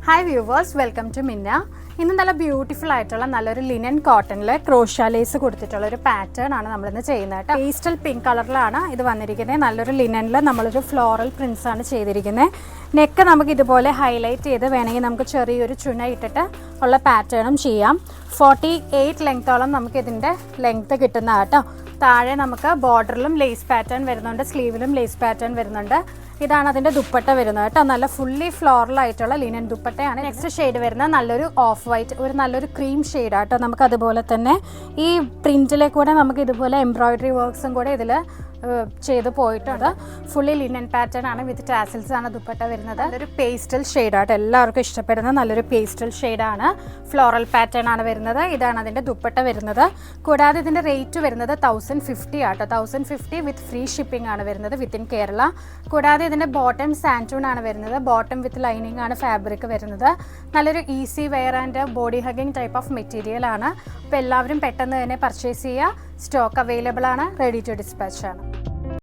Hi viewers, welcome to Minna. ഇന്ന് നല്ല beautiful ആയിട്ടുള്ള നല്ലൊരു ലിനൻ കോട്ടണിൽ ക്രോഷ്യ ലേസ് കൊടുത്തിട്ടുള്ള ഒരു പാറ്റേൺ ആണ് നമ്മളിന്ന് ചെയ്യുന്നത്. പേസ്റ്റൽ പിങ്ക് കളറിലാണ് ഇത് വന്നിരിക്കുന്നത്. നല്ലൊരു ലിനനിൽ നമ്മളൊരു ഫ്ലോറൽ പ്രിൻസ് ആണ് ചെയ്തിരിക്കുന്നത്. നെക്ക് നമുക്ക് ഇതുപോലെ ഹൈലൈറ്റ് ചെയ്ത് വേണമെങ്കിൽ നമുക്ക് ചെറിയൊരു ചുന ഇട്ടിട്ട് ഉള്ള പാറ്റേണും ചെയ്യാം. 48 ലെങ്ത്തോളം നമുക്ക് ഇതിൻ്റെ ലെങ്ത്ത് കിട്ടുന്ന കേട്ടോ. താഴെ നമുക്ക് ബോർഡറിലും ലേസ് പാറ്റേൺ വരുന്നുണ്ട്, സ്ലീവിലും ലേസ് പാറ്റേൺ വരുന്നുണ്ട്. ഇതാണ് അതിൻ്റെ ദുപ്പട്ട വരുന്നത് കേട്ടോ. നല്ല ഫുള്ളി ഫ്ലോറൽ ആയിട്ടുള്ള ലിനൻ ദുപ്പട്ടയാണ്. നെക്സ്റ്റ് ഷെയ്ഡ് വരുന്നത് നല്ലൊരു ഓഫ് വൈറ്റ്, ഒരു നല്ലൊരു ക്രീം ഷെയ്ഡാണ് കേട്ടോ. നമുക്ക് അതുപോലെ തന്നെ ഈ പ്രിൻറ്റിലെ കൂടെ നമുക്ക് ഇതുപോലെ എംബ്രോയിഡറി വർക്ക്സും കൂടെ ഇതിൽ ചെയ്ത് പോയിട്ടുണ്ട്. ഫുള്ളി ലിനൻ പാറ്റേൺ ആണ്, വിത്ത് ടാസിൽസ് ആണ് ദുപ്പട്ട വരുന്നത്. നല്ലൊരു പേസ്റ്റൽ ഷെയ്ഡായിട്ട് എല്ലാവർക്കും ഇഷ്ടപ്പെടുന്ന നല്ലൊരു പേസ്റ്റൽ ഷെയ്ഡാണ്. ഫ്ലോറൽ പാറ്റേൺ ആണ് വരുന്നത്. ഇതാണ് അതിൻ്റെ ദുപ്പട്ട വരുന്നത്. കൂടാതെ ഇതിൻ്റെ റേറ്റ് വരുന്നത് 1050 ആട്ടോ. 1050 വിത്ത് ഫ്രീ ഷിപ്പിംഗ് ആണ് വരുന്നത് വിത്തിൻ കേരള. കൂടാതെ ഇതിൻ്റെ ബോട്ടം സാൻറ്റൂൺ ആണ് വരുന്നത്. ബോട്ടം വിത്ത് ലൈനിങ് ആണ് ഫാബ്രിക് വരുന്നത്. നല്ലൊരു easy wear and body hugging type of material ആണ്. അപ്പോൾ എല്ലാവരും പെട്ടെന്ന് തന്നെ പർച്ചേസ് ചെയ്യുക. സ്റ്റോക്ക് അവൈലബിൾ ആണ്, റെഡി ടു ഡിസ്പാച്ച് ആണ്.